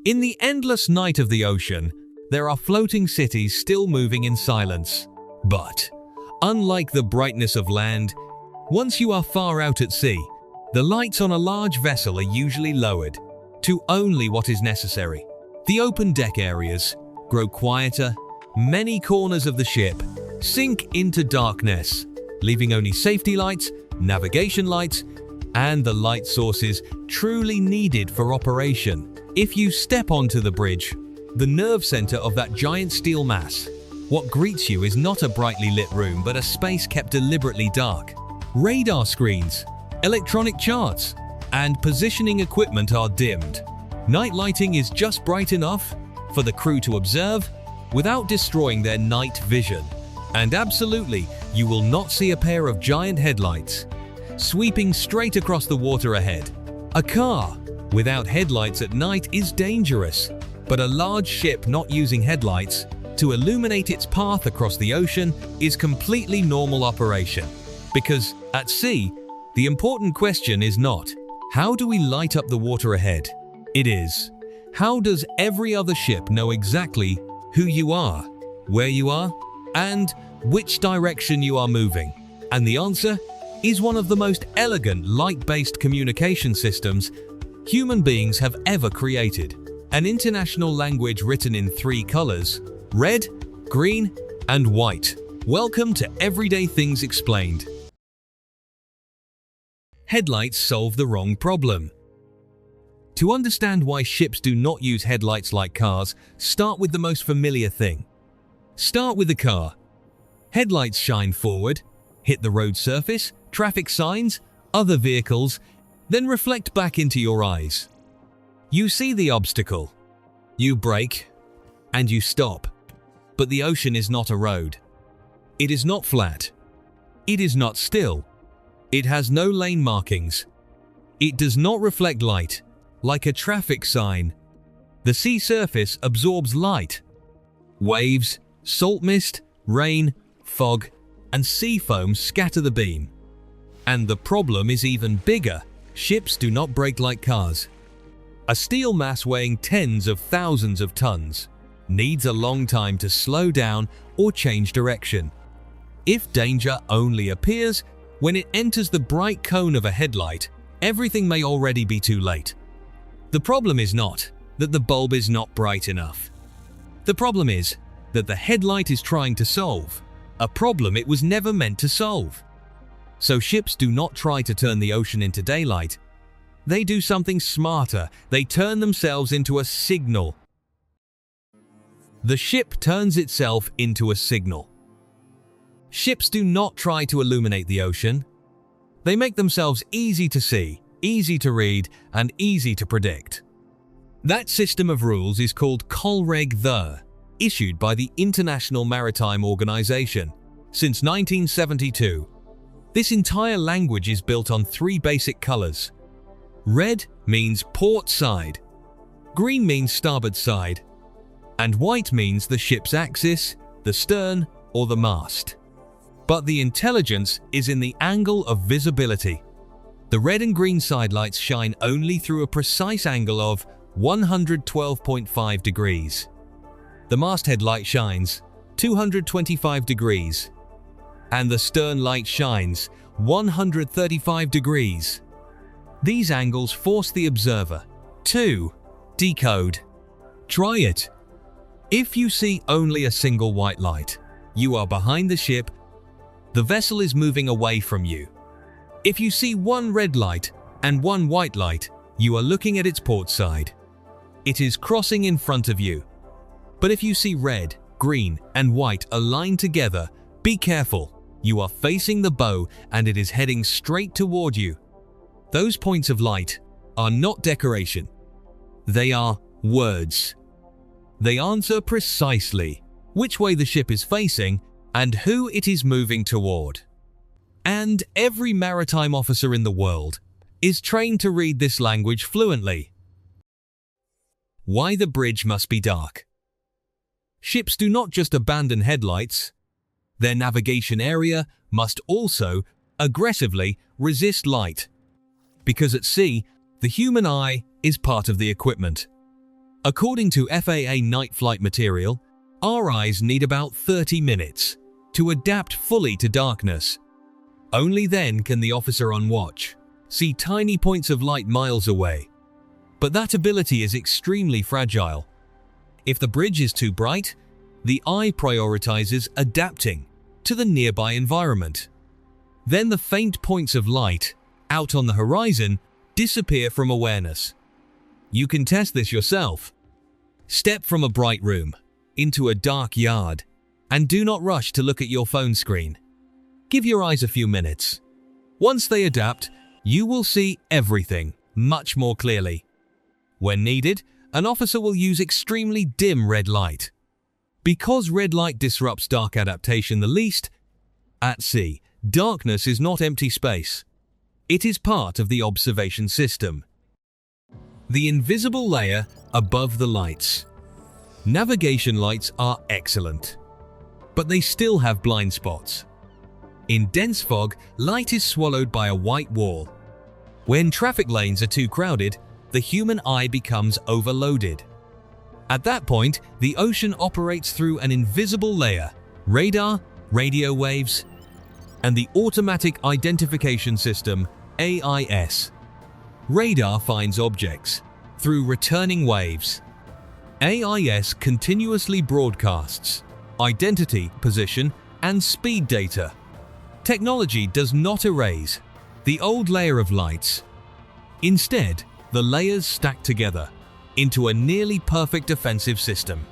In the endless night of the ocean, there are floating cities still moving in silence. But, unlike the brightness of land, once you are far out at sea, the lights on a large vessel are usually lowered to only what is necessary. The open deck areas grow quieter, many corners of the ship sink into darkness, leaving only safety lights, navigation lights, and the light sources truly needed for operation. If you step onto the bridge, the nerve center of that giant steel mass, what greets you is not a brightly lit room but a space kept deliberately dark. Radar screens, electronic charts, and positioning equipment are dimmed. Night lighting is just bright enough for the crew to observe without destroying their night vision. And absolutely, you will not see a pair of giant headlights sweeping straight across the water ahead. A car without headlights at night is dangerous, but a large ship not using headlights to illuminate its path across the ocean is completely normal operation. Because at sea, the important question is not, how do we light up the water ahead? It is, how does every other ship know exactly who you are, where you are, and which direction you are moving? And the answer is one of the most elegant light-based communication systems human beings have ever created. An international language written in 3 colors: red, green, and white. Welcome to Everyday Things Explained. Headlights solve the wrong problem. To understand why ships do not use headlights like cars, start with the most familiar thing. Start with the car. Headlights shine forward, hit the road surface, traffic signs, other vehicles, then reflect back into your eyes. You see the obstacle, you brake, and you stop. But the ocean is not a road. It is not flat. It is not still. It has no lane markings. It does not reflect light, like a traffic sign. The sea surface absorbs light. Waves, salt mist, rain, fog, and sea foam scatter the beam. And the problem is even bigger. Ships do not brake like cars. A steel mass weighing tens of thousands of tons needs a long time to slow down or change direction. If danger only appears when it enters the bright cone of a headlight, everything may already be too late. The problem is not that the bulb is not bright enough. The problem is that the headlight is trying to solve a problem it was never meant to solve. So ships do not try to turn the ocean into daylight. They do something smarter. They turn themselves into a signal. The ship turns itself into a signal. Ships do not try to illuminate the ocean. They make themselves easy to see, easy to read, and easy to predict. That system of rules is called colreg, issued by the International Maritime Organization. Since 1972, this entire language is built on 3 basic colors. Red means port side, green means starboard side, and white means the ship's axis, the stern, or the mast. But the intelligence is in the angle of visibility. The red and green side lights shine only through a precise angle of 112.5 degrees. The masthead light shines 225 degrees, and the stern light shines 135 degrees. These angles force the observer to decode. Try it. If you see only a single white light, you are behind the ship. The vessel is moving away from you. If you see one red light and one white light, you are looking at its port side. It is crossing in front of you. But if you see red, green, and white aligned together, be careful. You are facing the bow and it is heading straight toward you. Those points of light are not decoration. They are words. They answer precisely which way the ship is facing and who it is moving toward. And every maritime officer in the world is trained to read this language fluently. Why the bridge must be dark. Ships do not just abandon headlights. Their navigation area must also aggressively resist light. Because at sea, the human eye is part of the equipment. According to FAA night flight material, our eyes need about 30 minutes to adapt fully to darkness. Only then can the officer on watch see tiny points of light miles away. But that ability is extremely fragile. If the bridge is too bright, the eye prioritizes adapting to the nearby environment. Then the faint points of light out on the horizon disappear from awareness. You can test this yourself. Step from a bright room into a dark yard and do not rush to look at your phone screen. Give your eyes a few minutes. Once they adapt, you will see everything much more clearly. When needed, an officer will use extremely dim red light. Because red light disrupts dark adaptation the least, at sea, darkness is not empty space. It is part of the observation system. The invisible layer above the lights. Navigation lights are excellent, but they still have blind spots. In dense fog, light is swallowed by a white wall. When traffic lanes are too crowded, the human eye becomes overloaded. At that point, the ocean operates through an invisible layer, radar, radio waves, and the Automatic Identification System, AIS. Radar finds objects through returning waves. AIS continuously broadcasts identity, position, and speed data. Technology does not erase the old layer of lights. Instead, the layers stack together into a nearly perfect defensive system.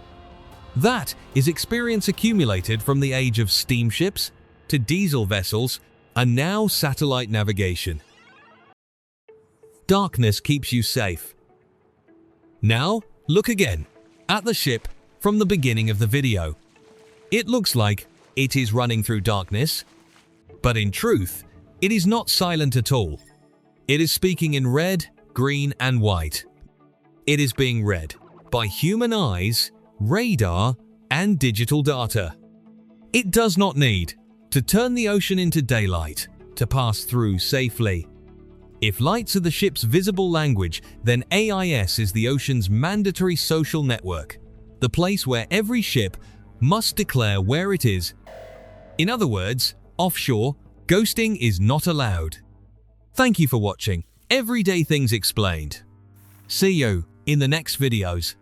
That is experience accumulated from the age of steamships to diesel vessels and now satellite navigation. Darkness keeps you safe. Now, look again at the ship from the beginning of the video. It looks like it is running through darkness, but in truth, it is not silent at all. It is speaking in red, green, and white. It is being read by human eyes, radar, and digital data. It does not need to turn the ocean into daylight to pass through safely. If lights are the ship's visible language, then AIS is the ocean's mandatory social network, the place where every ship must declare where it is. In other words, offshore, ghosting is not allowed. Thank you for watching Everyday Things Explained. See you in the next videos.